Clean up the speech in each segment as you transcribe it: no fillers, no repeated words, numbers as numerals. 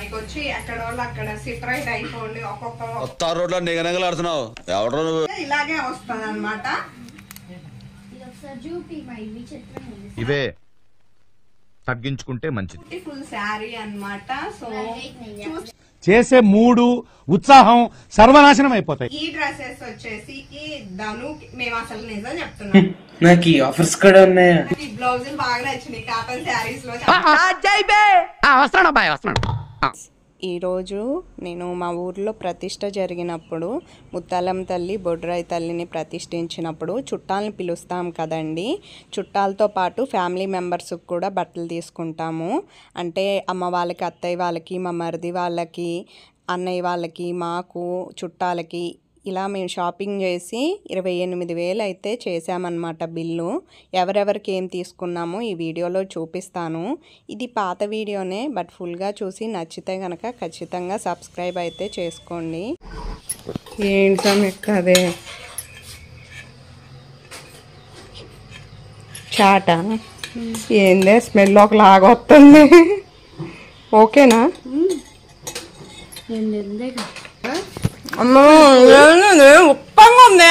ఇకొచ్చి ఎక్కడ వాళ్ళు అక్కడ సిట్ రైట్ అయిపోండి. ఒక్కొక్క రోడ్లో నిగనగలాడుతున్నావు ఇలాగే వస్తుంది అనమాట. ఇవే తగ్గించుకుంటే మంచిది. ఫుల్ శారీ అన్నమాట. సో చేసే మూడు ఉత్సాహం సర్వనాశనం అయిపోతాయి. ఈ డ్రెస్సెస్ వచ్చేసి ఈ ధను మేము అసలు నిజం చెప్తున్నాం, నాకు ఈ ఆఫర్స్ కూడా ఉన్నాయా? ఈ బ్లౌజులు బాగా నచ్చినాయి కాటన్ శారీస్ లో. ఈరోజు నేను మా ఊర్లో ప్రతిష్ట జరిగినప్పుడు ముత్తాలం తల్లి బొడ్రాయి తల్లిని ప్రతిష్ఠించినప్పుడు చుట్టాలను పిలుస్తాం కదండి. చుట్టాలతో పాటు ఫ్యామిలీ మెంబర్స్కి కూడా బట్టలు తీసుకుంటాము. అంటే అమ్మ వాళ్ళకి, అత్తయ్య వాళ్ళకి, మా మరిది వాళ్ళకి, అన్నయ్య వాళ్ళకి, మాకు, చుట్టాలకి ఇలా మేము షాపింగ్ చేసి 28,000 అయితే చేసామన్నమాట బిల్లు. ఎవరెవరికి ఏం తీసుకున్నామో ఈ వీడియోలో చూపిస్తాను. ఇది పాత వీడియోనే, బట్ ఫుల్గా చూసి నచ్చితే కనుక ఖచ్చితంగా సబ్స్క్రైబ్ అయితే చేసుకోండి. ఏంటదే చాటా ఏందే స్మెల్ ఒకలాగా వస్తుంది. ఓకేనా? ఉప్పంగా ఉంది.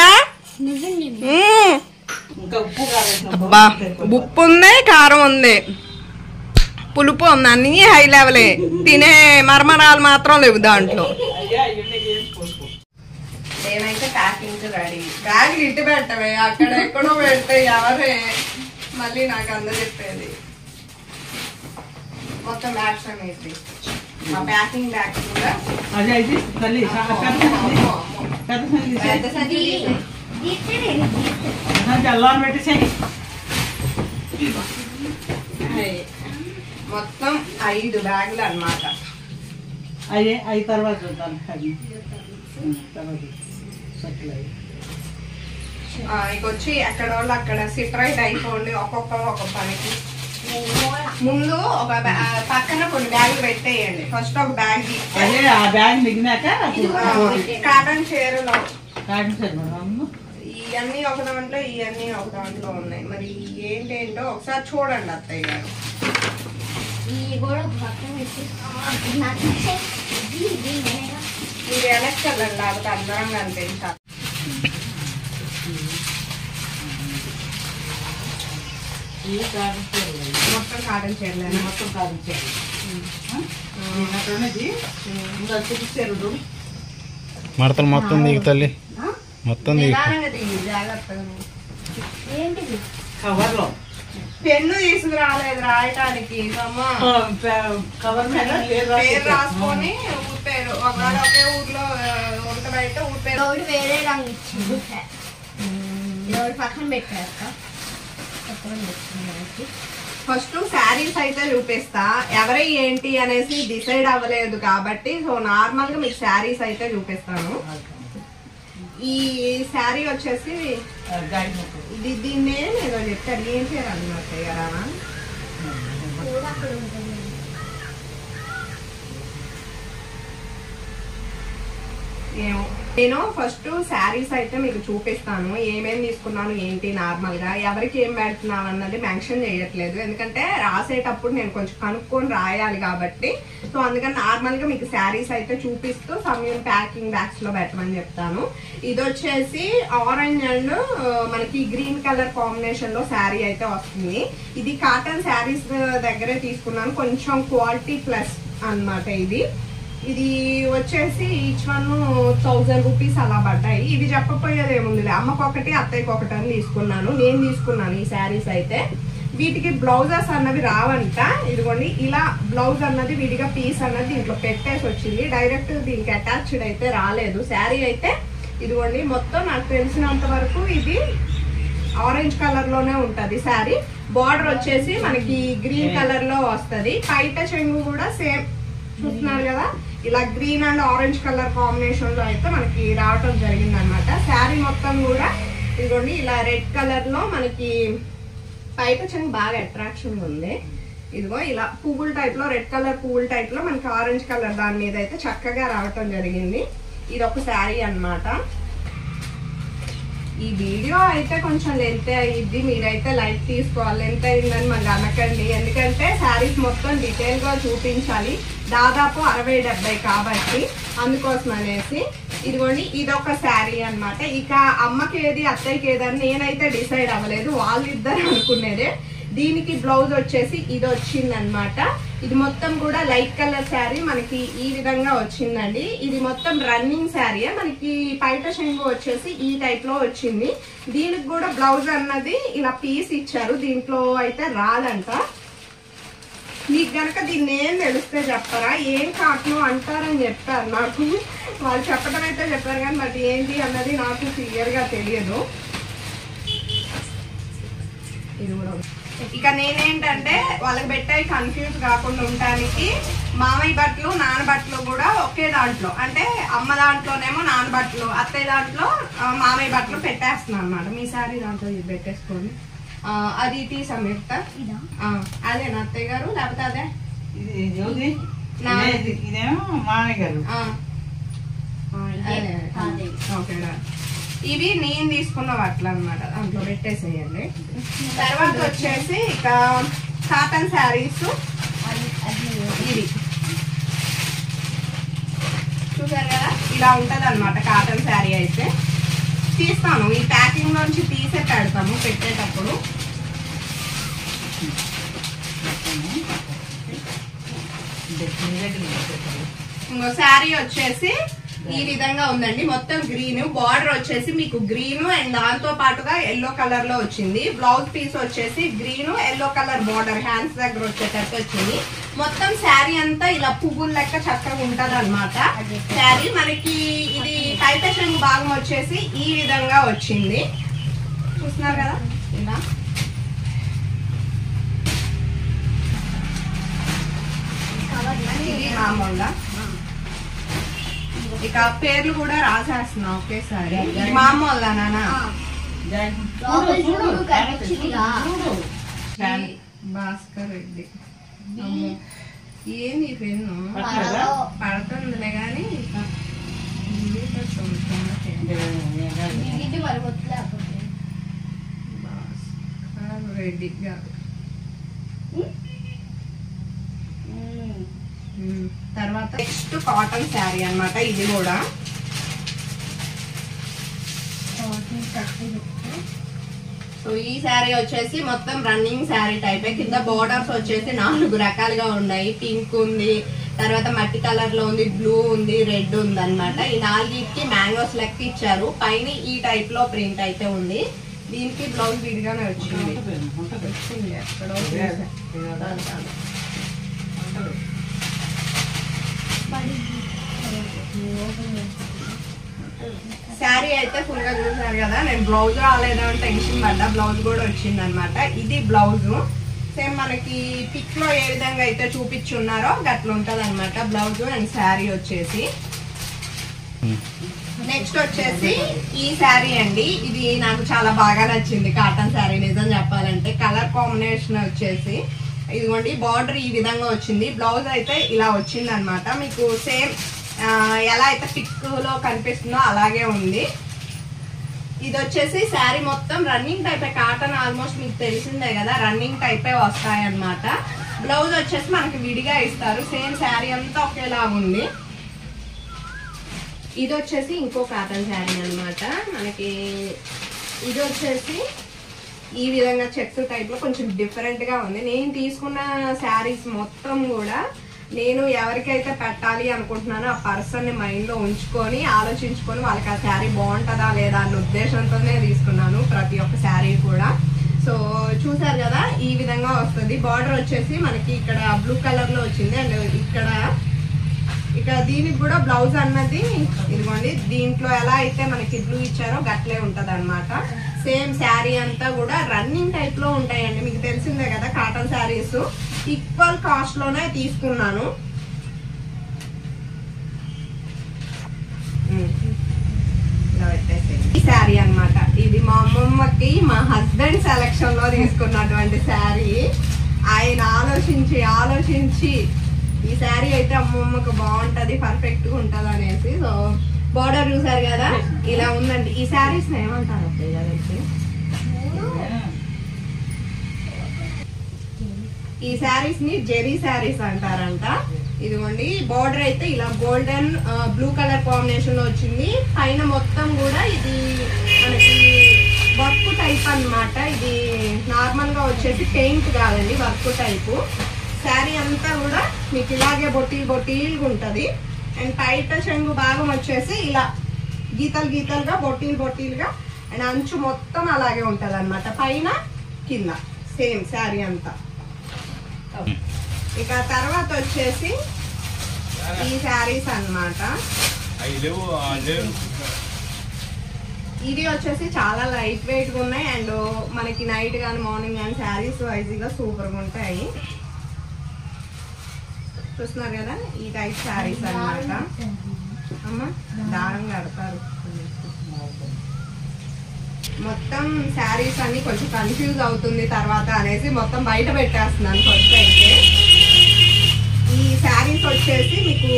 అబ్బా ఉప్పు ఉంది, కారం ఉంది, పులుపు ఉంది, అన్ని హై లెవెలే. తినే మరమరాలు మాత్రం లేవు దాంట్లో. నేనైతే ప్యాకింగ్ రెడీ. బ్యాగ్ ఇటు పెట్టవే, అక్కడ ఎక్కడో పెడితే ఎవరే మళ్ళీ నాకు అందరు చెప్పేది. మొత్తం బ్యాగ్స్ అనేది మా ప్యాకింగ్ బ్యాగ్ కూడా మొత్తం 5 బ్యాగులు అన్నమాట. అయ్యి తర్వాత ఇకొచ్చి ఎక్కడ వాళ్ళు అక్కడ సిట్ రైట్ అయిపోండి. ఒక్కొక్కరు ఒక పనికి. ముందు ఒక పక్కన కొన్ని బ్యాగులు పెట్టేయండి. ఫస్ట్ ఒక బ్యాగ్ కాటన్ చీరలో ఇవన్నీ ఒక దాంట్లో, ఇవన్నీ ఒక దాంట్లో ఉన్నాయి. మరి ఏంటేంటో ఒకసారి చూడండి అత్తయ్య గారు. ఇది వెనక్కి వెళ్ళండి, లేకపోతే అందరంగా అనిపించాలి. మొత్తం కాటన్ చీరలేదు, మొత్తం కాటన్ చీరలు. మడతలు మొత్తం నీకు తల్లి, మొత్తం జాగ్రత్తగా. కవర్లో పెన్ను తీసుకురాలేదు రాయటానికి. పేరు రాసుకొని ఊరి పేరు ఒకవేళ ఒకే ఊర్లో ఉంటబైతే ఊరి పేరు వేరే రంగు ఇచ్చింది. పక్కన పెట్టారు. ఫస్ట్ శారీస్ అయితే చూపిస్తా. ఎవరై ఏంటి అనేసి డిసైడ్ అవ్వలేదు కాబట్టి సో నార్మల్ గా మీకు శారీస్ అయితే చూపిస్తాను. ఈ శారీ వచ్చేసి దీన్నే ఏదో చెప్తారు, ఏం చేయాలన్నమాట కదా. ఏమో నేను ఫస్ట్ శారీస్ అయితే మీకు చూపిస్తాను. ఏమేమి తీసుకున్నాను ఏంటి, నార్మల్ గా ఎవరికి ఏం పెడుతున్నాను అన్నది మెన్షన్ చేయట్లేదు, ఎందుకంటే రాసేటప్పుడు నేను కొంచెం కనుక్కొని రాయాలి కాబట్టి. సో అందుకని నార్మల్ గా మీకు శారీస్ అయితే చూపిస్తూ సమయం ప్యాకింగ్ బ్యాగ్స్ లో పెట్టమని చెప్తాను. ఇది వచ్చేసి ఆరెంజ్ అండ్ మనకి గ్రీన్ కలర్ కాంబినేషన్ లో శారీ అయితే వస్తుంది. ఇది కాటన్ శారీస్ దగ్గరే తీసుకున్నాను, కొంచెం క్వాలిటీ ప్లస్ అన్నమాట. ఇది వచ్చేసి ఈచ్ వన్ 1000 రూపీస్ అలా పడ్డాయి. ఇవి చెప్పపోయేది ఏముందిలే, అమ్మకు ఒకటి అత్తయ్యకి ఒకటి అని తీసుకున్నాను. నేను తీసుకున్నాను ఈ శారీస్ అయితే. వీటికి బ్లౌజెస్ అన్నవి రావంట. ఇదిగోండి ఇలా బ్లౌజ్ అన్నది విడిగా పీస్ అన్నది దీంట్లో పెట్టేసి వచ్చింది. డైరెక్ట్ దీనికి అటాచ్డ్ అయితే రాలేదు. శారీ అయితే ఇదిగోండి మొత్తం నాకు తెలిసినంత వరకు ఇది ఆరెంజ్ కలర్ లోనే ఉంటది శారీ. బార్డర్ వచ్చేసి మనకి గ్రీన్ కలర్ లో వస్తది. పైట చెంగు కూడా సేమ్ చూస్తున్నారు కదా, ఇలా green and orange colour combination లో అయితే మనకి రావటం జరిగింది అనమాట. శారీ మొత్తం కూడా ఇదిగోండి ఇలా రెడ్ కలర్ లో మనకి పైట చెంగు బాగా అట్రాక్షన్ ఉంది. ఇదిగో ఇలా పువ్వుల టైప్ లో, రెడ్ కలర్ పువ్వుల టైప్ లో మనకి ఆరెంజ్ కలర్ దాని మీద అయితే చక్కగా రావటం జరిగింది. ఇది ఒక శారీ అన్నమాట. ఈ వీడియో అయితే కొంచెం లెంత్ అయ్యిద్ది, మీరైతే లైట్ తీసుకోవాలి. లెంత్ అయిందని మళ్ళీ అనకండి, ఎందుకంటే శారీస్ మొత్తం డీటెయిల్ గా చూపించాలి, దాదాపు 60-70 కాబట్టి అందుకోసం అనేసి. ఇదిగోండి ఇదొక శారీ అన్నమాట. ఇక అమ్మకి ఏది అత్తయ్యకి ఏదని నేనైతే డిసైడ్ అవ్వలేదు, వాళ్ళిద్దరు అనుకునేదే. దీనికి బ్లౌజ్ వచ్చేసి ఇది వచ్చింది అనమాట. ఇది మొత్తం కూడా లైట్ కలర్ శారీ మనకి ఈ విధంగా వచ్చిందండి. ఇది మొత్తం రన్నింగ్ శారీ, మనకి పైట చెంగు వచ్చేసి ఈ టైప్ లో వచ్చింది. దీనికి కూడా బ్లౌజ్ అన్నది ఇలా పీస్ ఇచ్చారు, దీంట్లో అయితే రాదంట. మీకు గనక దీన్ని ఏం తెలిస్తే చెప్పరా, ఏం కాటను అంటారని చెప్పారు నాకు, వాళ్ళు చెప్పడం అయితే చెప్పారు కానీ బట్ ఏంటి అన్నది నాకు క్లియర్ గా తెలియదు. ఇది కూడా ఇక నేనేంటంటే వాళ్ళకి పెట్టాయి కన్ఫ్యూజ్ కాకుండా ఉండడానికి మామయ్య బట్టలు నాన్న బట్టలు కూడా ఒకే దాంట్లో, అంటే అమ్మ దాంట్లోనేమో నాన్న బట్టలు, అత్తయ్య దాంట్లో మామయ్య బట్టలు పెట్టేస్తున్నాను అనమాట. మీ సారీ దాంట్లో ఇది పెట్టేసుకోండి. అది టీ సంయుక్త అదే నా అత్తయ్య గారు, లేకపోతే అదే ఇదేమో మామయ్య గారు. ఓకే, ఇవి నేను తీసుకున్న బట్టలు అనమాట, దాంట్లో పెట్టేసేయండి. తర్వాత వచ్చేసి ఇక కాటన్ శారీస్ ఇవి చూసారు కదా, ఇలా ఉంటది అనమాట కాటన్ శారీ అయితే. తీస్తాను ఈ ప్యాకింగ్ నుంచి తీసే పెడతాము పెట్టేటప్పుడు. ఇంకో శారీ వచ్చేసి ఈ విధంగా ఉందండి, మొత్తం గ్రీన్, బార్డర్ వచ్చేసి మీకు గ్రీన్ అండ్ దాంతో పాటుగా ఎల్లో కలర్ లో వచ్చింది. బ్లౌజ్ పీస్ వచ్చేసి green yellow colour border hands దగ్గర వచ్చేటట్టు వచ్చింది. మొత్తం శారీ అంతా ఇలా పువ్వుల లెక్క చక్కగా ఉంటది అనమాట శారీ. మనకి ఇది పైపేషన్ భాగం వచ్చేసి ఈ విధంగా వచ్చింది, చూస్తున్నారు కదా ఇలా. ఇది మామూలుగా ఇక పేర్లు కూడా రాసేస్తున్నా ఒకేసారి. మామూలుగా నాన్న భాస్కర్ రెడ్డి. ఏంది పెన్ను పడుతుందిలే గాని భాస్కర్ రెడ్డి గారు. తర్వాత నెక్స్ట్ కాటన్ శారీ అన్నమాట. ఇది కూడా సో ఈ శారీ వచ్చేసి మొత్తం రన్నింగ్ శారీ టైప్. కింద బోర్డర్స్ వచ్చేసి 4 రకాలుగా ఉన్నాయి. పింక్ ఉంది, తర్వాత మట్టి కలర్ లో ఉంది, బ్లూ ఉంది, రెడ్ ఉంది అనమాట. ఈ 4కి మ్యాంగోస్ లెక్క ఇచ్చారు. పైన ఈ టైప్ లో ప్రింట్ అయితే ఉంది. దీనికి బ్లౌజ్ విడిగానే వచ్చింది. ఎక్కడో శారీ అయితే ఫుల్ గా చూసారు కదా. నేను బ్లౌజ్ రాలేదని టెన్షన్ పడ్డా, బ్లౌజ్ కూడా వచ్చింది అనమాట. ఇది బ్లౌజ్ సేమ్ మనకి పిక్ లో ఏ విధంగా అయితే చూపించున్నారో గట్ల ఉంటది అనమాట బ్లౌజ్ అండ్ శారీ వచ్చేసి. నెక్స్ట్ వచ్చేసి ఈ శారీ అండి, ఇది నాకు చాలా బాగా నచ్చింది కాటన్ శారీ నిజం చెప్పాలంటే. కలర్ కాంబినేషన్ వచ్చేసి ఇదిగోండి, బార్డర్ ఈ విధంగా వచ్చింది, బ్లౌజ్ అయితే ఇలా వచ్చింది అనమాట. మీకు సేమ్ ఎలా అయితే పిక్ లో కనిపిస్తుందో అలాగే ఉంది. ఇది వచ్చేసి శారీ మొత్తం రన్నింగ్ టైప్, కాటన్ ఆల్మోస్ట్ మీకు తెలిసిందే కదా, రన్నింగ్ టైపే వస్తాయి అన్నమాట. బ్లౌజ్ వచ్చేసి మనకి విడిగా ఇస్తారు, సేమ్ శారీ అంతా ఒకేలా ఉంది. ఇది వచ్చేసి ఇంకో కాటన్ శారీ అన్నమాట మనకి. ఇది వచ్చేసి ఈ విధంగా చెక్స్ టైప్ లో కొంచెం డిఫరెంట్ గా ఉంది. నేను తీసుకున్న శారీస్ మొత్తం కూడా నేను ఎవరికైతే పెట్టాలి అనుకుంటున్నానో ఆ పర్సన్ ని మైండ్ లో ఉంచుకొని ఆలోచించుకొని వాళ్ళకి ఆ శారీ బాగుంటుందా లేదా అన్న ఉద్దేశంతోనే తీసుకున్నాను ప్రతి ఒక్క శారీ కూడా. సో చూసారు కదా ఈ విధంగా వస్తుంది. బార్డర్ వచ్చేసి మనకి ఇక్కడ బ్లూ కలర్ లో వచ్చింది అండ్ ఇక్కడ దీనికి కూడా బ్లౌజ్ అన్నది ఇదిగోండి, దీంట్లో ఎలా అయితే మనకి బ్లూ ఇచ్చారో గట్లే ఉంటది అనమాట. సేమ్ శారీ అంతా కూడా రన్నింగ్ టైప్ లో ఉంటాయండి. మీకు తెలిసిందే కదా కాటన్ శారీస్ ఈక్వల్ కాస్ట్ లోనే తీసుకున్నాను. ఈ శారీ అన్నమాట, ఇది మా అమ్మమ్మకి మా హస్బెండ్ సెలక్షన్ లో తీసుకున్నటువంటి శారీ. ఆయన ఆలోచించి ఈ శారీ అయితే అమ్మమ్మకి బాగుంటది, పర్ఫెక్ట్ గా ఉంటది అనేసి సో బార్డర్ చూసారు కదా ఇలా ఉందండి. ఈ శారీస్ ఏమంటారు తెలిసి, ఈ శారీస్ ని జెరీ శారీస్ అంటారంట. ఇదిగోండి బార్డర్ అయితే ఇలా గోల్డెన్ బ్లూ కలర్ కాంబినేషన్ లో వచ్చింది. పైన మొత్తం కూడా ఇది మనకి వర్క్ టైప్ అన్నమాట. ఇది నార్మల్ గా వచ్చేసి పెయింట్ కాదండి, వర్క్ టైపు. శారీ అంతా కూడా మీకు ఇలాగే బొట్టీలుగా ఉంటది. అండ్ పైట చెంగు భాగం వచ్చేసి ఇలా గీతలుగా బొట్టీలుగా అండ్ అంచు మొత్తం అలాగే ఉంటది అన్నమాట, పైన కింద సేమ్ శారీ అంతా. ఇక తర్వాత వచ్చేసి ఈ శారీస్ అన్నమాట. ఇది వచ్చేసి చాలా లైట్ వెయిట్ గా ఉన్నాయి అండ్ మనకి నైట్ కానీ మార్నింగ్ కానీ శారీస్ ఈజీగా సూపర్ గా ఉంటాయి. చూస్తున్నారు కదా ఈ టైప్ శారీస్ అన్నమాట. అమ్మ దారం కడతారు. మొత్తం శారీస్ అన్ని కొంచెం కన్ఫ్యూజ్ అవుతుంది తర్వాత అనేసి మొత్తం బయట పెట్టేస్తున్నాను. ఫస్ట్ అయితే ఈ శారీస్ వచ్చేసి మీకు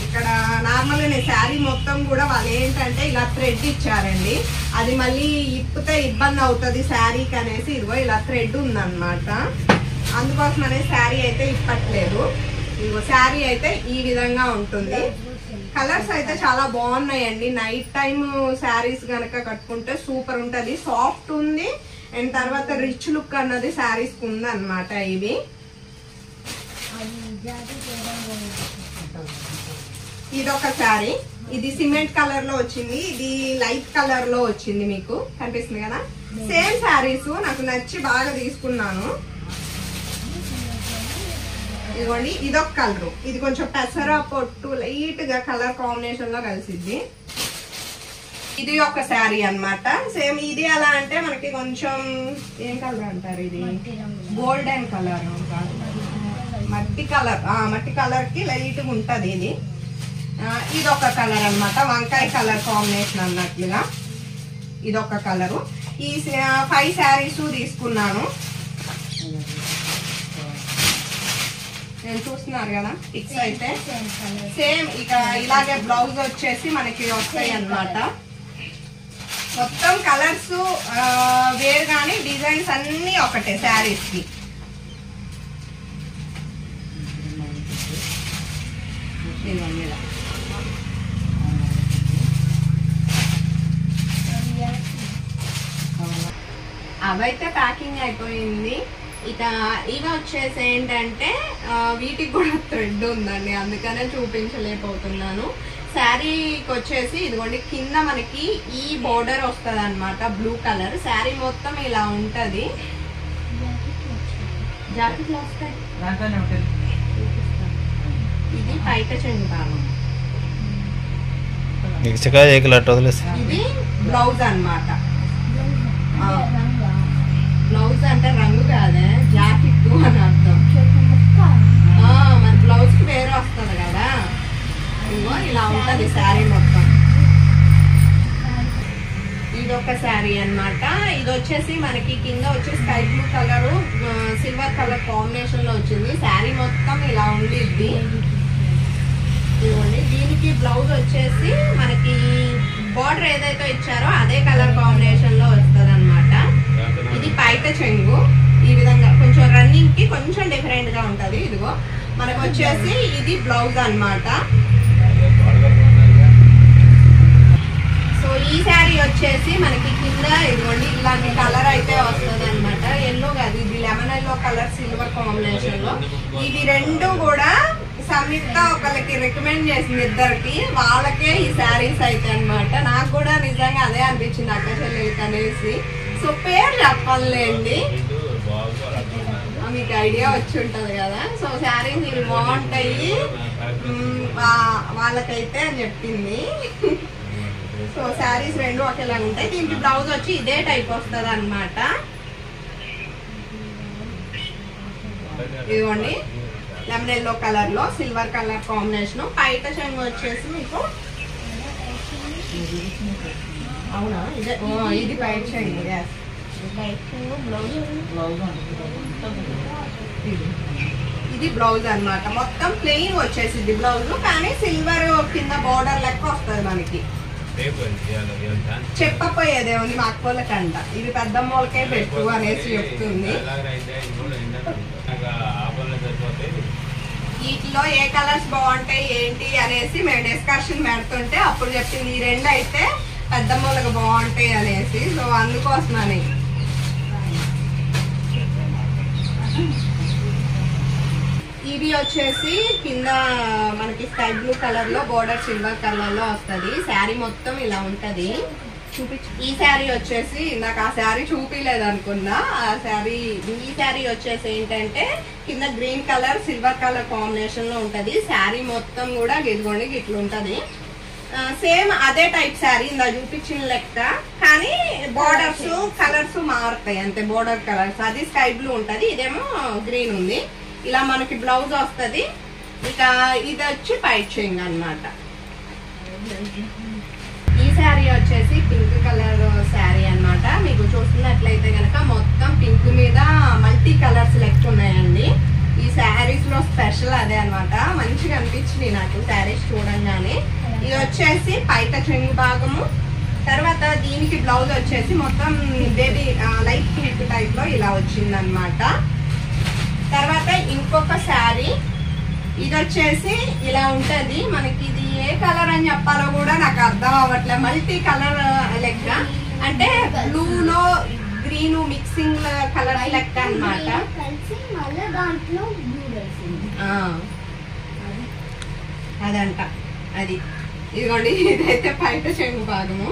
ఇక్కడ నార్మల్గా నేను శారీ మొత్తం కూడా వాళ్ళు ఏంటంటే ఇలా థ్రెడ్ ఇచ్చారండి. అది మళ్ళీ ఇప్పితే ఇబ్బంది అవుతుంది శారీకి అనేసి ఇదిగో ఇలా థ్రెడ్ ఉందన్నమాట. అందుకోసం అనేది శారీ అయితే ఇప్పట్లేదు. ఇదిగో శారీ అయితే ఈ విధంగా ఉంటుంది. కలర్స్ అయితే చాలా బాగున్నాయండి. నైట్ టైం శారీస్ గనక కట్టుకుంటే సూపర్ ఉంటది, సాఫ్ట్ ఉంది అండ్ తర్వాత రిచ్ లుక్ అన్నది శారీస్ కు ఉంది అన్నమాట. ఇవి ఇదొక శారీ, ఇది సిమెంట్ కలర్ లో వచ్చింది, ఇది లైట్ కలర్ లో వచ్చింది. మీకు కనిపిస్తుంది కదా సేమ్ శారీస్ నాకు నచ్చి బాగా తీసుకున్నాను. ఇదిగోండి ఇదొక కలరు, ఇది కొంచెం పెసర పొట్టు లైట్ గా కలర్ కాంబినేషన్ లో కలిసిద్ది. ఇది ఒక శారీ అన్నమాట. సేమ్ ఇది ఎలా అంటే మనకి కొంచెం ఏం కలర్ అంటారు, ఇది గోల్డెన్ కలర్, మట్టి కలర్ కి లైట్ గా ఉంటది. ఇది ఒక కలర్ అన్నమాట, వంకాయ కలర్ కాంబినేషన్ అన్నట్లుగా ఇదొక కలరు. ఈ 5 శారీస్ తీసుకున్నాను. నేను చూస్తున్నారు కదా పిక్స్ అయితే సేమ్ ఇక ఇలాగే బ్లౌజ్ వచ్చేసి మనకి వస్తాయి అన్నమాట. మొత్తం కలర్స్ వేరు కానీ డిజైన్స్ అన్ని ఒకటే శారీస్ కి. అవైతే ప్యాకింగ్ అయిపోయింది. ఇక ఇవి వచ్చేసి ఏంటంటే వీటికి కూడా థ్రెడ్ ఉందండి, అందుకనే చూపించలేకపోతున్నాను. శారీకి వచ్చేసి ఇదిగోండి కింద మనకి ఈ బోర్డర్ వస్తుంది అనమాట, బ్లూ కలర్. శారీ మొత్తం ఇలా ఉంటది. జాకెట్లు వస్తాయి, ఇది పైట చెంగు భాగం. ఇది బ్లౌజ్ అన్నమాట. బ్లౌజ్ అంటే రంగు కాదే, జాకెట్ అని అర్థం. మరి బ్లౌజ్ కి వేరే వస్తుంది కదా. ఇదిగో ఇలా ఉంటది శారీ మొత్తం. ఇది ఒక శారీ అన్నమాట. ఇది వచ్చేసి మనకి కింద వచ్చి sky blue colour silver colour combination లో వచ్చింది. శారీ మొత్తం ఇలా ఉండిద్ది. ఇదిగోండి దీనికి బ్లౌజ్ వచ్చేసి మనకి బార్డర్ ఏదైతే ఇచ్చారో అదే కలర్ కాంబినేషన్ లో వస్తుంది అనమాట. ఇది పైట చెంగు ఈ విధంగా కొంచెం రన్నింగ్ కి కొంచెం డిఫరెంట్ గా ఉంటది. ఇదిగో మనకు వచ్చేసి ఇది బ్లౌజ్ అన్నమాట. సో ఈ శారీ వచ్చేసి మనకి కింద ఇదిగోండి ఇలాంటి కలర్ అయితే వస్తుంది అనమాట. ఎల్లో కాదు, ఇది lemon yellow colour silver combination లో. ఇవి రెండు కూడా సంయుక్త ఒకళ్ళకి రికమెండ్ చేసింది, ఇద్దరికి, వాళ్ళకే ఈ శారీస్ అయితే అన్నమాట. నాకు కూడా నిజంగా అదే అనిపించింది అక్క చెల్లెలకి అనేసి. సో పేరు చెప్పాలండి, మీకు ఐడియా వచ్చి ఉంటది కదా. సో శారీస్ ఇవి బాగుంటాయి వాళ్ళకైతే అని చెప్పింది. సో శారీస్ రెండు ఒకేలా ఉంటాయి. దీనికి బ్లౌజ్ వచ్చి ఇదే టైప్ వస్తుంది అనమాట. ఇదిగోండి లెమన్ ఎల్లో కలర్ లో సిల్వర్ కలర్ కాంబినేషన్. పైట చెంగు వచ్చేసి మీకు అవునా ఇది పైట చెంగు. ఇది ఇది బ్లౌజ్ అన్నమాట. మొత్తం ప్లెయిన్ వచ్చేసింది బ్లౌజ్, కానీ సిల్వర్ కింద బోర్డర్ లెక్క వస్తుంది మనకి. చెప్పపోయేదే ఉంది మా అక్కోళ్ళకంట, ఇది పెద్దమ్మోళ్ళకే పెట్టు అనేసి చెప్తుంది. వీటిలో ఏ కలర్స్ బాగుంటాయి ఏంటి అనేసి మేము డిస్కషన్ పెడుతుంటే అప్పుడు చెప్పింది ఈ రెండు అయితే పెద్దమ్మోళ్ళకి బాగుంటాయి అనేసి. సో అందుకోసమని ఇవి వచ్చేసి కింద మనకి స్కై బ్లూ కలర్ లో బోర్డర్ సిల్వర్ కలర్ లో వస్తుంది. శారీ మొత్తం ఇలా ఉంటది. ఈ శారీ వచ్చేసి నాకు ఆ శారీ చూపిలేదు అనుకున్నా. ఈ శారీ వచ్చేసి ఏంటంటే కింద green colour silver colour combination లో ఉంటది. శారీ మొత్తం కూడా గిదిగోండి ఇట్లా ఉంటది. సేమ్ అదే టైప్ శారీ ఇందా చూపించిన లెక్క, కానీ బోర్డర్స్ కలర్స్ మారుతాయి అంతే. బోర్డర్ కలర్స్ అది స్కై బ్లూ ఉంటది, ఇదేమో గ్రీన్ ఉంది. ఇలా మనకి బ్లౌజ్ వస్తుంది. ఇక ఇది వచ్చి పైట్ చెంగ్ అన్నమాట. ఈ శారీ వచ్చేసి పింక్ కలర్ శారీ అన్నమాట. మీకు చూస్తున్నట్లయితే గనక మొత్తం పింక్ మీద మల్టీ కలర్స్ లెక్క ఉన్నాయండి. ఈ శారీస్ లో స్పెషల్ అదే అన్నమాట. మంచిగా అనిపించింది నాకు శారీస్ చూడంగానే. ఇది వచ్చేసి పైట చెంగు భాగము. తర్వాత దీనికి బ్లౌజ్ వచ్చేసి మొత్తం బేబీ లైట్ పింక్ టైప్ లో ఇలా వచ్చింది అన్నమాట. తర్వాత ఇంకొక శారీ ఇది వచ్చేసి ఇలా ఉంటది మనకి. ఇది ఏ కలర్ అని చెప్పాలో కూడా నాకు అర్థం అవ్వట్లే. మల్టీ కలర్ లెక్క, అంటే బ్లూలో గ్రీన్ మిక్సింగ్ కలర్ లెక్క అన్నమాట. అదంట అది. ఇదిగోండి ఇదైతే పైట చెంగు భాగము.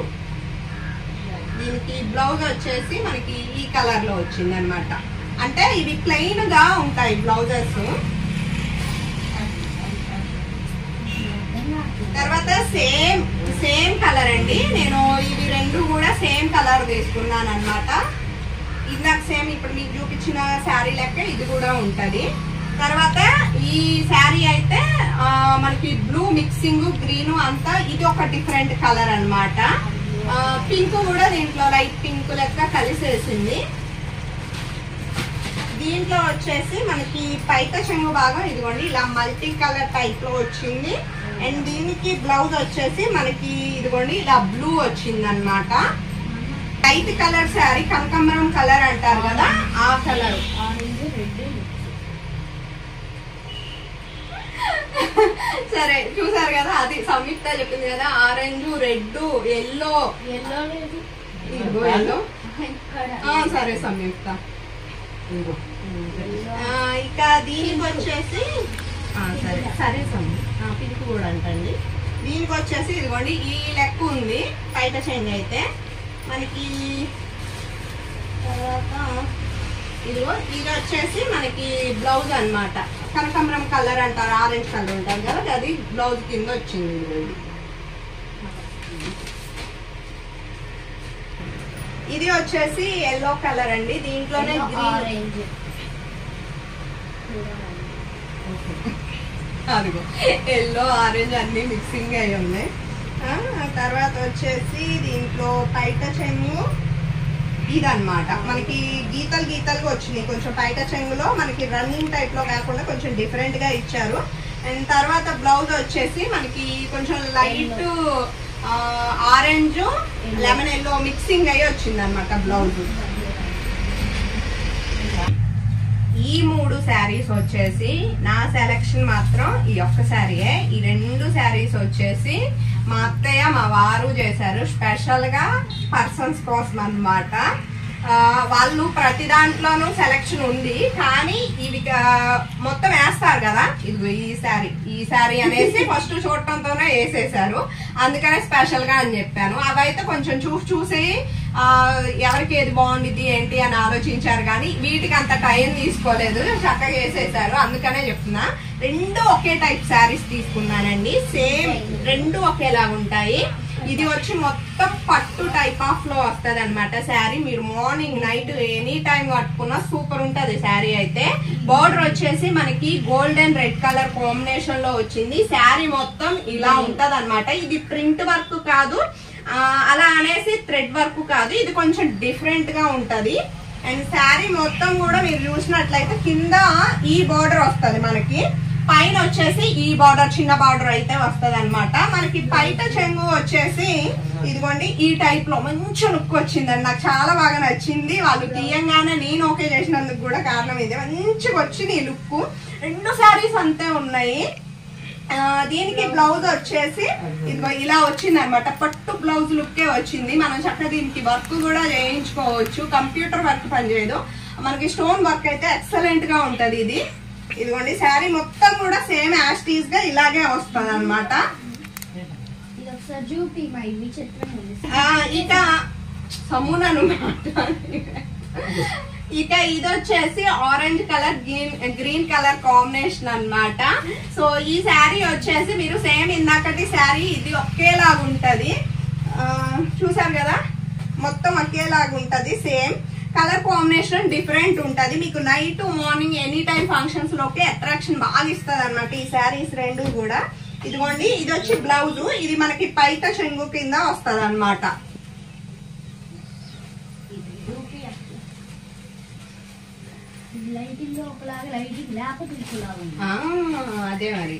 దీనికి బ్లౌజ్ వచ్చేసి మనకి ఈ కలర్ లో వచ్చింది అన్నమాట. అంటే ఇవి ప్లెయిన్ గా ఉంటాయి బ్లౌజెస్. తర్వాత సేమ్ కలర్ అండి. నేను ఇవి రెండు కూడా సేమ్ కలర్ తీసుకున్నాను అన్నమాట. ఇందాక సేమ్ ఇప్పుడు మీకు చూపించిన శారీ లెక్క ఇది కూడా ఉంటది. తర్వాత ఈ శారీ అయితే మనకి బ్లూ మిక్సింగ్ గ్రీన్ అంతా ఇది ఒక డిఫరెంట్ కలర్ అన్నమాట. పింక్ కూడా దీంట్లో లైట్ పింక్ లెక్క కలిసేసింది. దీంట్లో వచ్చేసి మనకి పైట చెంగు భాగం ఇదిగోండి ఇలా మల్టీ కలర్ టైప్ లో వచ్చింది. అండ్ దీనికి బ్లౌజ్ వచ్చేసి మనకి ఇదిగోండి ఇలా బ్లూ వచ్చింది అన్నమాట. లైట్ కలర్ శారీ, కనకాంబరం కలర్ అంటారు కదా ఆ కలర్. సరే చూసారు కదా, అది సంయుక్త చెప్పింది కదా. Orange, red, yellow. ఇదిగో ఎల్లో. సరే సంయుక్త. ఇక దీనికి వచ్చేసి సరే సరే పింక్ కూడా అంటండి. దీనికి వచ్చేసి ఇదిగోండి ఈ లెక్క ఉంది పైట చెంగు అయితే మనకి. తర్వాత ఇదిగో ఇది వచ్చేసి మనకి బ్లౌజ్ అన్నమాట. కనకాంబరం కలర్ అంటారు, ఆరెంజ్ కలర్ ఉంటారు కదా, అది బ్లౌజ్ కింద వచ్చింది. ఇది వచ్చేసి ఎల్లో కలర్ అండి. దీంట్లోనే గ్రీన్, అదిగో ఎల్లో ఆరెంజ్ అన్ని మిక్సింగ్ అయి ఉన్నాయి. తర్వాత వచ్చేసి దీంట్లో పైట చెంగు ఇదన్నమాట. మనకి గీతలు గీతలుగా వచ్చినాయి. కొంచెం పైట చెంగులో మనకి రన్నింగ్ టైప్ లో కాకుండా కొంచెం డిఫరెంట్ గా ఇచ్చారు. అండ్ తర్వాత బ్లౌజ్ వచ్చేసి మనకి కొంచెం light orange lemon yellow mixing అయ్యి వచ్చింది అనమాట బ్లౌజ్. ఈ 3 శారీస్ వచ్చేసి నా సెలెక్షన్ మాత్రం ఈ ఒక్క శారీయే. ఈ 2 శారీస్ వచ్చేసి మా అత్తయ్య మా వారు చేశారు స్పెషల్ గా పర్సన్స్ కోసం అన్నమాట. వాళ్ళు ప్రతి దాంట్లోనూ సెలెక్షన్ ఉంది, కానీ ఇవి మొత్తం వేస్తారు కదా. ఇదిగో ఈ శారీ అనేసి ఫస్ట్ చూడటంతోనే వేసేసారు, అందుకనే స్పెషల్ గా అని చెప్పాను. అవైతే కొంచెం చూసి ఎవరికి ఏది బాగుండిద్ది ఏంటి అని ఆలోచించారు, కానీ వీటికి అంత టైం తీసుకోలేదు, చక్కగా వేసేసారు. అందుకనే చెప్తున్నా. 2 ఒకే టైప్ శారీస్ తీసుకున్నానండి. సేమ్ 2 ఒకేలా ఉంటాయి. ఇది వచ్చి మొత్తం పట్టు టైప్ ఆఫ్ లో వస్తుంది అనమాట శారీ. మీరు మార్నింగ్ నైట్ ఎనీ టైం కట్టుకున్నా సూపర్ ఉంటది శారీ అయితే. బోర్డర్ వచ్చేసి మనకి గోల్డెన్ రెడ్ కలర్ కాంబినేషన్ లో వచ్చింది. శారీ మొత్తం ఇలా ఉంటది అనమాట. ఇది ప్రింట్ వర్క్ కాదు, అలా అనేసి థ్రెడ్ వర్క్ కాదు, ఇది కొంచెం డిఫరెంట్ గా ఉంటది. అండ్ శారీ మొత్తం కూడా మీరు చూసినట్లయితే కింద ఈ బార్డర్ వస్తుంది మనకి, పైన వచ్చేసి ఈ బార్డర్ చిన్న బార్డర్ అయితే వస్తుంది అనమాట. మనకి బయట చెంగు వచ్చేసి ఇదిగోండి ఈ టైప్ లో మంచి లుక్ వచ్చిందండి, నాకు చాలా బాగా నచ్చింది. వాళ్ళు తీయంగానే నేను ఓకే చేసినందుకు కూడా కారణం ఇదే, మంచిగా వచ్చింది ఈ లుక్. 2 శారీస్ అంతే ఉన్నాయి. దీనికి బ్లౌజ్ వచ్చేసి ఇదిగో ఇలా వచ్చింది అనమాట, పట్టు బ్లౌజ్ లుక్కే వచ్చింది. మనం చక్కగా దీనికి వర్క్ కూడా చేయించుకోవచ్చు, కంప్యూటర్ వర్క్ పనిచేయదు, మనకి స్టోన్ వర్క్ అయితే ఎక్సలెంట్ గా ఉంటది. ఇది ఇదిగోండి శారీ మొత్తం కూడా సేమ్ యాస్టీస్ గా ఇలాగే వస్తుంది అనమాట. ఇక సమునను ఇక ఇది వచ్చేసి orange colour green colour combination అన్నమాట. సో ఈ శారీ వచ్చేసి మీరు సేమ్ ఇందాకటి శారీ ఇది ఒకేలాగా ఉంటది, చూసారు కదా మొత్తం ఒకేలాగా ఉంటది, సేమ్ కలర్ కాంబినేషన్ డిఫరెంట్ ఉంటది. మీకు night morning any time functions లోకి అట్రాక్షన్ బాగా ఇస్తుంది అనమాట ఈ శారీస్ రెండు కూడా. ఇదిగోండి ఇది వచ్చి బ్లౌజ్, ఇది మనకి పైట చెంగు కింద వస్తుంది అనమాట. అదే మరి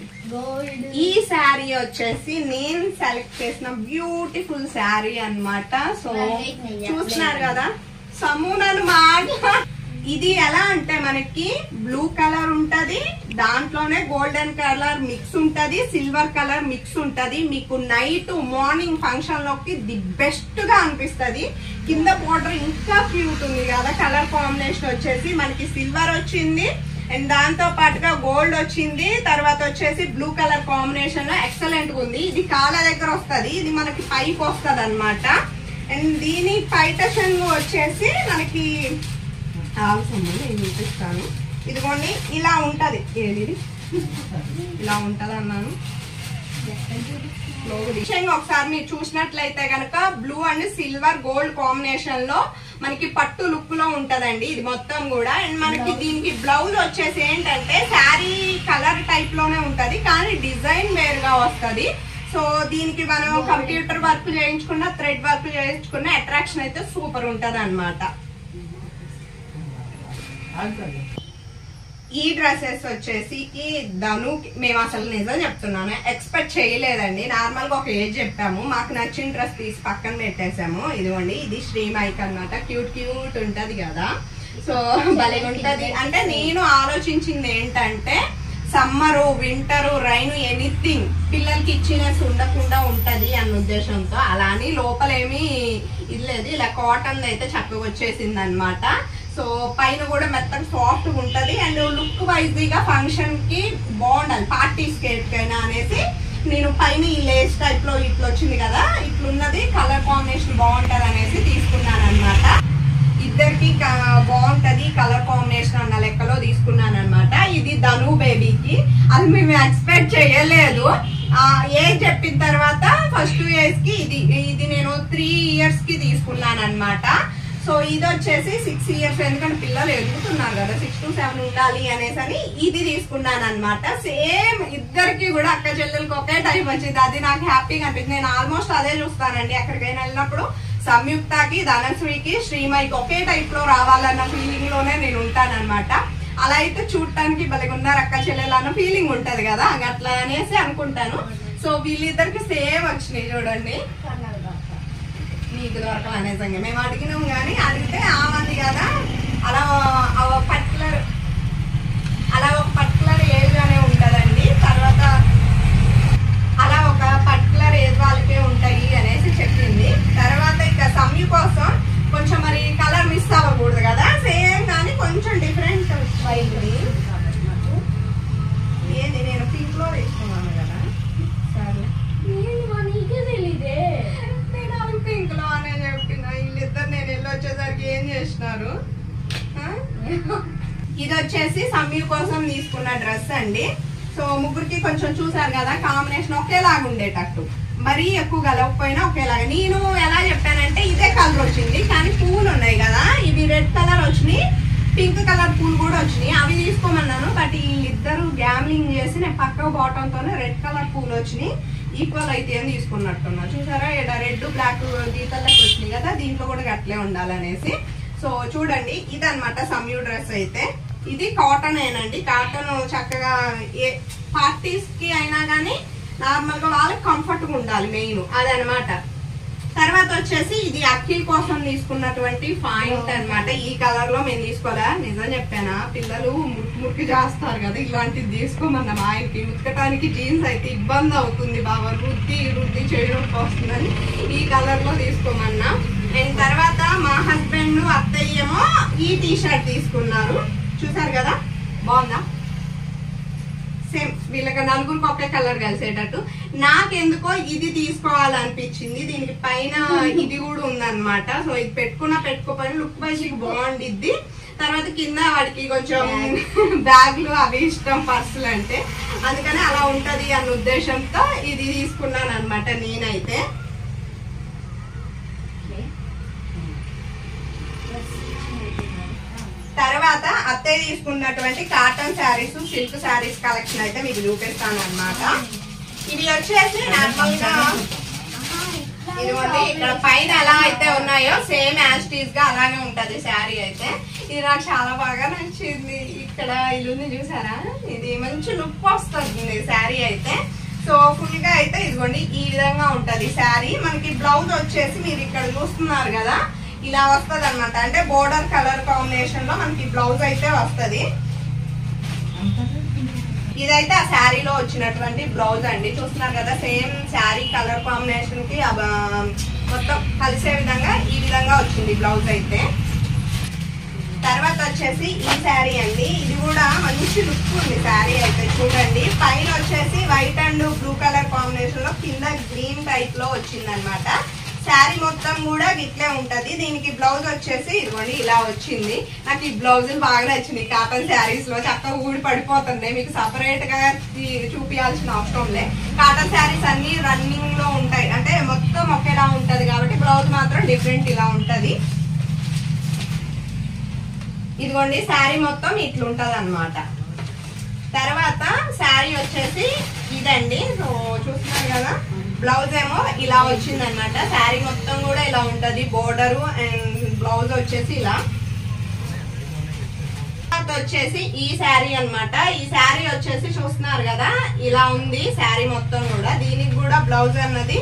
ఈ శారీ వచ్చేసి నేను సెలెక్ట్ చేసిన బ్యూటిఫుల్ శారీ అన్నమాట. సో చూస్తున్నారు కదా సమూనను మాట. ఇది ఎలా అంటే మనకి బ్లూ కలర్ ఉంటది, దాంట్లోనే గోల్డెన్ కలర్ మిక్స్ ఉంటది, సిల్వర్ కలర్ మిక్స్ ఉంటది. మీకు నైట్ మార్నింగ్ ఫంక్షన్ లోకి ది బెస్ట్ గా అనిపిస్తది. కింద బోర్డర్ ఇంకా క్యూట్ ఉంది కదా, కలర్ కాంబినేషన్ వచ్చేసి మనకి సిల్వర్ వచ్చింది అండ్ దాంతో పాటుగా గోల్డ్ వచ్చింది, తర్వాత వచ్చేసి బ్లూ కలర్ కాంబినేషన్ లో ఎక్సలెంట్ గా ఉంది. ఇది కాళ్ళ దగ్గర వస్తుంది, ఇది మనకి పైకి వస్తుంది అనమాట. అండ్ దీని పైట చెంగు వచ్చేసి మనకి నేను చూపిస్తాను. ఇదిగోండి ఇలా ఉంటది, ఏది ఇలా ఉంటది అన్నాను. ఒకసారి మీరు చూసినట్లయితే కనుక blue and silver gold combination లో మనకి పట్టు లుక్ లో ఉంటదండి ఇది మొత్తం కూడా. అండ్ మనకి దీనికి బ్లౌజ్ వచ్చేసి ఏంటంటే శారీ కలర్ టైప్ లోనే ఉంటది కానీ డిజైన్ వేరుగా వస్తది. సో దీనికి మనం కంప్యూటర్ వర్క్ చేయించుకున్న థ్రెడ్ వర్క్ చేయించుకున్న అట్రాక్షన్ అయితే సూపర్ ఉంటది అనమాట. ఈ డ్రెస్సెస్ వచ్చేసి ఈ ధను మేము అసలు నిజం చెప్తున్నాను ఎక్స్పెక్ట్ చేయలేదండి. నార్మల్ గా ఒక ఏజ్ చెప్పాము, మాకు నచ్చిన డ్రెస్ తీసి పక్కన పెట్టేసాము. ఇదిగోండి ఇది శ్రీమైక్ అన్నమాట, క్యూట్ క్యూట్ ఉంటది కదా. సో భలే ఉంటది. అంటే నేను ఆలోచించింది ఏంటంటే సమ్మరు వింటరు రైన్ ఎనీథింగ్ పిల్లలకి ఇచ్చినట్టు ఉండకుండా ఉంటది అన్న ఉద్దేశంతో. అలా అని లోపలేమి ఇది లేదు, ఇలా కాటన్ అయితే చక్కగా వచ్చేసింది అనమాట. సో పైన కూడా మెత్తగా సాఫ్ట్ గా ఉంటది అండ్ లుక్ వైజ్ గా ఫంక్షన్ కి బాగుండాలి, పార్టీస్ కేట్కైనా అనేసి నేను పైన ఈ లేస్ టైప్ లో ఇట్లా వచ్చింది కదా, ఇట్లున్నది కలర్ కాంబినేషన్ బాగుంటది అనేసి తీసుకున్నాను అనమాట. ఇద్దరికి బాగుంటది కలర్ కాంబినేషన్ అన్న లెక్కలో తీసుకున్నాను అనమాట. ఇది ధను బేబీకి, అది మేము ఎక్స్పెక్ట్ చేయలేదు. ఏజ్ చెప్పిన తర్వాత ఫస్ట్ ఏజ్ కి ఇది నేను 3 years కి తీసుకున్నాను అనమాట. సో ఇది వచ్చేసి 6 years, ఎందుకంటే పిల్లలు ఎదుగుతున్నారు కదా 6 to 7 ఉండాలి అనేసి ఇది తీసుకున్నాను అనమాట. సేమ్ ఇద్దరికి కూడా అక్క చెల్లెలకి ఒకే టైప్ వచ్చింది, అది నాకు హ్యాపీగా అనిపించింది. నేను ఆల్మోస్ట్ అదే చూస్తానండి ఎక్కడికైనా వెళ్ళినప్పుడు, సంయుక్తకి ధనశ్రీకి శ్రీమైకి ఒకే టైప్ లో రావాలన్న ఫీలింగ్ లోనే నేను ఉంటాను అనమాట. అలా అయితే చూడటానికి భలే ఉన్నారు అక్క చెల్లెలు అన్న ఫీలింగ్ ఉంటది కదా, అట్లా అనేసి అనుకుంటాను. సో వీళ్ళిద్దరికి సేమ్ వచ్చినాయి చూడండి. మీకు దొరకాలనే సంగతి మేము అడిగినాం కానీ అడిగితే ఆమంది కదా అలా ఒక పర్టికులర్ ఏజ్ అనే ఉంటదండి, తర్వాత అలా ఒక పర్టికులర్ ఏజ్ వాళ్ళకే ఉంటాయి అనేసి చెప్పింది. తర్వాత ఇక సమ్యు కోసం కొంచెం మరి కలర్ మిస్ అవ్వకూడదు కదా, సేమ్ కానీ కొంచెం డిఫరెంట్ వైబ్ది. ఏంది నేను పింక్ లో వేసుకున్నాను కదా, సరే నేను పింక్ లో అనే చెప్పిన. వీళ్ళిద్దరు నేను వెళ్ళి వచ్చేసరికి ఏం చేసినారు. ఇది వచ్చేసి సమ్యు కోసం తీసుకున్న డ్రెస్ అండి. సో ముగ్గురికి కొంచెం చూసారు కదా కాంబినేషన్ ఒకేలాగా ఉండేటట్టు, మరీ ఎక్కువ కలవకపోయినా ఒకేలాగా. నేను ఎలా చెప్పానంటే ఇదే కలర్ వచ్చింది కానీ పూలు ఉన్నాయి కదా, ఇవి రెడ్ కలర్ వచ్చినాయి, పింక్ కలర్ పూలు కూడా వచ్చినాయి, అవి తీసుకోమన్నాను. బట్ వీళ్ళిద్దరు గ్యామ్లింగ్ చేసి నేను పక్క బాటమ్ తోనే రెడ్ కలర్ పూలు వచ్చినాయి, ఈక్వల్ అయితే అని తీసుకున్నట్టున్నా. చూసారా ఇక్కడ రెడ్ బ్లాక్ గీతలకు వచ్చినాయి కదా, దీంట్లో కూడా అట్లే ఉండాలనేసి. సో చూడండి ఇదన్నమాట సమ్యూ డ్రెస్ అయితే. ఇది కాటన్ ఏనండి, కాటన్ చక్కగా ఏ పార్టీస్ కి అయినా కానీ నార్మల్ గా వాళ్ళకి కంఫర్ట్ గా ఉండాలి మెయిన్ అదనమాట. తర్వాత వచ్చేసి ఇది అఖిల్ కోసం తీసుకున్నటువంటి పాయింట్ అన్నమాట. ఈ కలర్ లో మేము తీసుకోలే, నిజం చెప్పానా, పిల్లలు మురికి చేస్తారు కదా, ఇలాంటిది తీసుకోమన్నా మా ఆయనకి. ఉతకటానికి జీన్స్ అయితే ఇబ్బంది అవుతుంది బాబా, రుద్ది చేయడం వస్తుందని ఈ కలర్ లో తీసుకోమన్నా. అండ్ తర్వాత మా హస్బెండ్ అత్తయ్యేమో ఈ టీ షర్ట్ తీసుకున్నారు, చూసారు కదా బాగుందా, సేమ్ వీళ్ళకి నలుగురికి ఒకే కలర్ కలిసేటట్టు. నాకెందుకో ఇది తీసుకోవాలనిపించింది, దీనికి పైన ఇది కూడా ఉందన్నమాట. సో ఇది పెట్టుకోపోయిన లుక్ వైజ్ బాగుండిద్ది. తర్వాత కింద వాడికి కొంచెం బ్యాగ్లు అవి ఇష్టం, పర్సులు అంటే, అందుకని అలా ఉంటది అన్న ఉద్దేశంతో ఇది తీసుకున్నాను అనమాట నేనైతే. తర్వాత అత్తయ్య తీసుకున్నటువంటి cotton saris, silk saris collection అయితే మీకు చూపిస్తాను అనమాట. ఇవి వచ్చేసి నార్మల్ గా ఇదిగోండి ఇక్కడ పైన ఎలా అయితే ఉన్నాయో సేమ్ యాస్టీస్ గా అలానే ఉంటది శారీ అయితే. ఇది నాకు చాలా బాగా నచ్చింది. ఇక్కడ ఇల్లుని చూసారా, ఇది మంచి లుక్ వస్తుంది శారీ అయితే. సో ఫుల్ గా అయితే ఇదిగోండి ఈ విధంగా ఉంటది శారీ. మనకి బ్లౌజ్ వచ్చేసి మీరు ఇక్కడ చూస్తున్నారు కదా ఇలా వస్తుంది అనమాట, అంటే బోర్డర్ కలర్ కాంబినేషన్ లో మనకి బ్లౌజ్ అయితే వస్తుంది. ఇదైతే ఆ శారీలో వచ్చినటువంటి బ్లౌజ్ అండి, చూస్తున్నారు కదా, సేమ్ శారీ కలర్ కాంబినేషన్ కి మొత్తం కలిసే విధంగా ఈ విధంగా వచ్చింది బ్లౌజ్ అయితే. తర్వాత వచ్చేసి ఈ శారీ అండి, ఇది కూడా మంచి లుక్ ఉంది శారీ అయితే. చూడండి పైన వచ్చేసి white and blue colour combination లో కింద గ్రీన్ టైప్ లో వచ్చింది అనమాట. శారీ మొత్తం కూడా ఇట్లే ఉంటది. దీనికి బ్లౌజ్ వచ్చేసి ఇదిగోండి ఇలా వచ్చింది. నాకు ఈ బ్లౌజులు బాగా నచ్చినాయి కాటన్ శారీస్ లో, చక్కగా ఊడి పడిపోతున్నాయి. మీకు సపరేట్ గా చూపించాల్సిన అవసరం లే, కాటన్ శారీస్ అన్ని రన్నింగ్ లో ఉంటాయి, అంటే మొత్తం ఒకేలా ఉంటది కాబట్టి బ్లౌజ్ మాత్రం డిఫరెంట్ ఇలా ఉంటది. ఇదిగోండి శారీ మొత్తం ఇట్లుంటది అన్నమాట. తర్వాత శారీ వచ్చేసి ఇదండి, సో చూస్తున్నారు కదా, బ్లౌజ్ ఏమో ఇలా వచ్చింది అనమాట. శారీ మొత్తం కూడా ఇలా ఉంటది, బోర్డరు అండ్ బ్లౌజ్ వచ్చేసి ఇలా. వచ్చేసి ఈ శారీ అన్నమాట. ఈ శారీ వచ్చేసి చూస్తున్నారు కదా ఇలా ఉంది శారీ మొత్తం కూడా. దీనికి కూడా బ్లౌజ్ అన్నది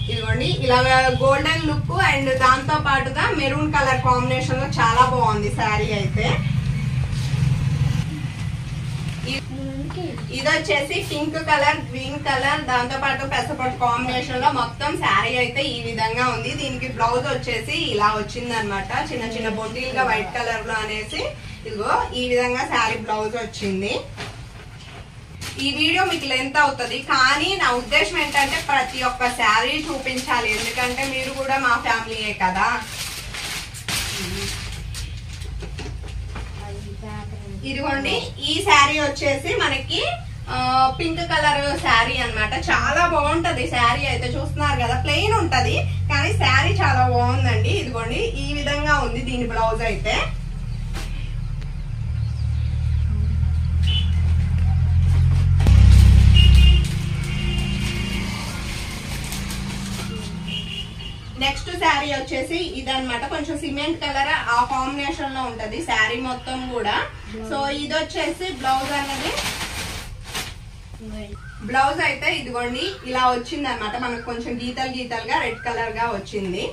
ఇదిగోండి ఇలా గోల్డెన్ లుక్ అండ్ దాంతో పాటుగా మెరూన్ కలర్ కాంబినేషన్ లో చాలా బాగుంది శారీ అయితే. ఇది వచ్చేసి పింక్ కలర్, గ్రీన్ కలర్, దాంతో పాటు పెసపట్టు కాంబినేషన్ లో మొత్తం శారీ అయితే ఈ విధంగా ఉంది. దీనికి బ్లౌజ్ వచ్చేసి ఇలా వచ్చింది అనమాట, చిన్న చిన్న బొట్టీలుగా వైట్ కలర్ లో అనేసి. ఇదిగో ఈ విధంగా శారీ బ్లౌజ్ వచ్చింది. ఈ వీడియో మీకు లెంత్ అవుతుంది, కానీ నా ఉద్దేశం ఏంటంటే ప్రతి ఒక్క శారీ చూపించాలి, ఎందుకంటే మీరు కూడా మా ఫ్యామిలీయే కదా. ఇదిగోండి ఈ శారీ వచ్చేసి మనకి పింక్ కలర్ శారీ అన్నమాట. చాలా బాగుంటది శారీ అయితే, చూస్తున్నారు కదా, ప్లెయిన్ ఉంటది కానీ శారీ చాలా బాగుందండి. ఇదిగోండి ఈ విధంగా ఉంది దీని బ్లౌజ్ అయితే. నెక్స్ట్ శారీ వచ్చేసి ఇదన్నమాట, కొంచెం సిమెంట్ కలర్ ఆ కాంబినేషన్ లో ఉంటది శారీ మొత్తం కూడా. సో ఇది వచ్చేసి బ్లౌజ్ అన్నది, బ్లౌజ్ అయితే ఇదిగోండి ఇలా వచ్చింది అనమాట. మనకు కొంచెం గీతలు గీతలుగా రెడ్ కలర్ గా వచ్చింది.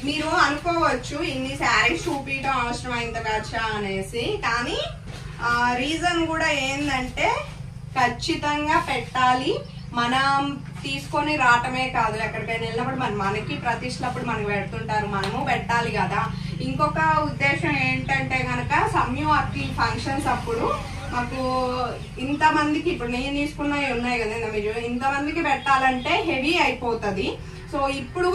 మీరు అనుకోవచ్చు ఇన్ని శారీస్ చూపించడం అవసరం అయింది కదా అనేసి, కానీ రీజన్ కూడా ఏంటంటే ఖచ్చితంగా పెట్టాలి. మనం తీసుకొని రావటమే కాదు, ఎక్కడికైనా వెళ్ళినప్పుడు మనకి ప్రతిష్టప్పుడు మనకి పెడుతుంటారు, మనము పెట్టాలి కదా. ఇంకొక ఉద్దేశం ఏంటంటే గనక సమ్యూ అఖిల్ ఫంక్షన్స్ అప్పుడు మాకు ఇంతమందికి, ఇప్పుడు నేను తీసుకున్నవి ఉన్నాయి కదా మీరు, ఇంతమందికి పెట్టాలంటే హెవీ అయిపోతుంది. సో ఇప్పుడు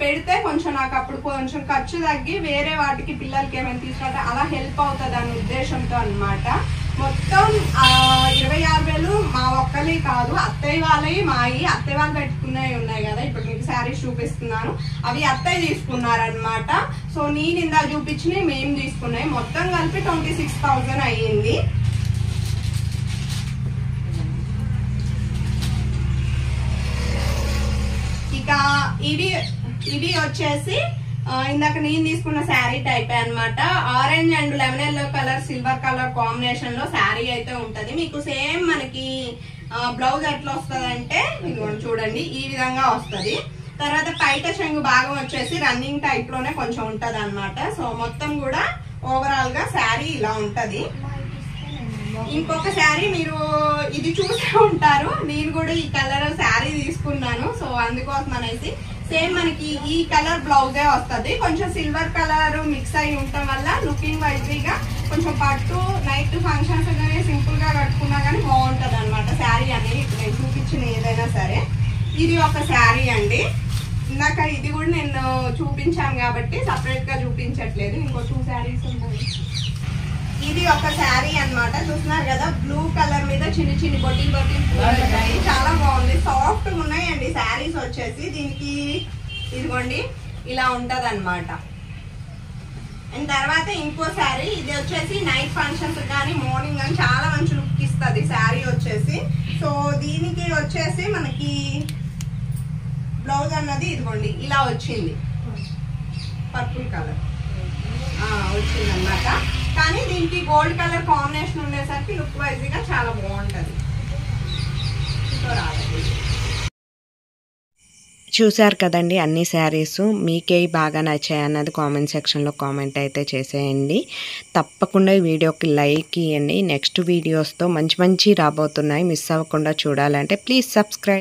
పెడితే కొంచెం నాకు అప్పుడు కొంచెం ఖర్చు తగ్గి వేరే వాటికి పిల్లలకి ఏమైనా తీసుకుంటే అలా హెల్ప్ అవుతుంది అనే ఉద్దేశంతో అనమాట. మొత్తం 26,000 మా ఒక్కలే కాదు, అత్తయ్య వాళ్ళవి, మాయి అత్తయ్య వాళ్ళు పెట్టుకున్నవి ఉన్నాయి కదా, ఇప్పుడు మీకు శారీస్ చూపిస్తున్నాను, అవి అత్తయ్య తీసుకున్నారనమాట. సో నేను ఇందా చూపించినవి మేము తీసుకున్నాయి, మొత్తం కలిపి 26,000 అయ్యింది. ఇక ఇవి ఇది వచ్చేసి ఇందాక నేను తీసుకున్న శారీ టైప్ అన్నమాట. Orange and lemon yellow colour silver colour combination లో శారీ అయితే ఉంటది. మీకు సేమ్ మనకి బ్లౌజ్ ఎట్లా వస్తుంది అంటే ఇదిగోండి చూడండి, ఈ విధంగా వస్తది. తర్వాత పైట చెంగు భాగం వచ్చేసి రన్నింగ్ టైప్ లోనే కొంచెం ఉంటది అన్నమాట. సో మొత్తం కూడా ఓవరాల్ గా శారీ ఇలా ఉంటది. ఇంకొక శారీ మీరు ఇది చూసే ఉంటారు, నేను కూడా ఈ కలర్ శారీ తీసుకున్నాను. సో అందుకోసం అనేసి సేమ్ మనకి ఈ కలర్ బ్లౌజే వస్తుంది. కొంచెం సిల్వర్ కలర్ మిక్స్ అయి ఉండటం వల్ల లుకింగ్ వైజ్గా కొంచెం పట్టు నైట్ ఫంక్షన్స్ కానీ సింపుల్ గా కట్టుకున్నా కానీ బాగుంటది అనమాట శారీ అనేది. ఇప్పుడు నేను చూపించిన ఏదైనా సరే. ఇది ఒక శారీ అండి. ఇందాక ఇది కూడా నేను చూపించాను కాబట్టి సపరేట్ గా చూపించట్లేదు. ఇంకో 2 శారీస్ ఉన్నాయి. ఇది ఒక శారీ అన్నమాట. చూస్తున్నారు కదా, బ్లూ కలర్ మీద చిన్న చిన్న బొట్టిల్ పూలు వచ్చాయి. చాలా బాగుంది, సాఫ్ట్ గా ఉన్నాయండి శారీస్ వచ్చేసి. దీనికి ఇదిగోండి ఇలా ఉంటది అనమాట. అండ్ తర్వాత ఇంకో శారీ, ఇది వచ్చేసి నైట్ ఫంక్షన్స్ కానీ మార్నింగ్ కానీ చాలా మంచి లుక్ ఇస్తుంది శారీ వచ్చేసి. సో దీనికి వచ్చేసి మనకి బ్లౌజ్ అన్నది ఇదిగోండి ఇలా వచ్చింది, పర్పుల్ కలర్ వచ్చింది అన్నమాట. కానీ దీనికి గోల్డ్ కలర్ కాంబినేషన్ ఉండేసరికి లుక్ వైజ్ గా చాలా బాగుంటది. చూశారు కదండి అన్ని శారీస్. మీకే బాగా నచ్చాయి అన్నది కామెంట్ సెక్షన్లో కామెంట్ అయితే చేసేయండి. తప్పకుండా ఈ వీడియోకి లైక్ ఇవ్వండి. నెక్స్ట్ వీడియోస్తో మంచి రాబోతున్నాయి, మిస్ అవ్వకుండా చూడాలంటే ప్లీజ్ సబ్స్క్రైబ్.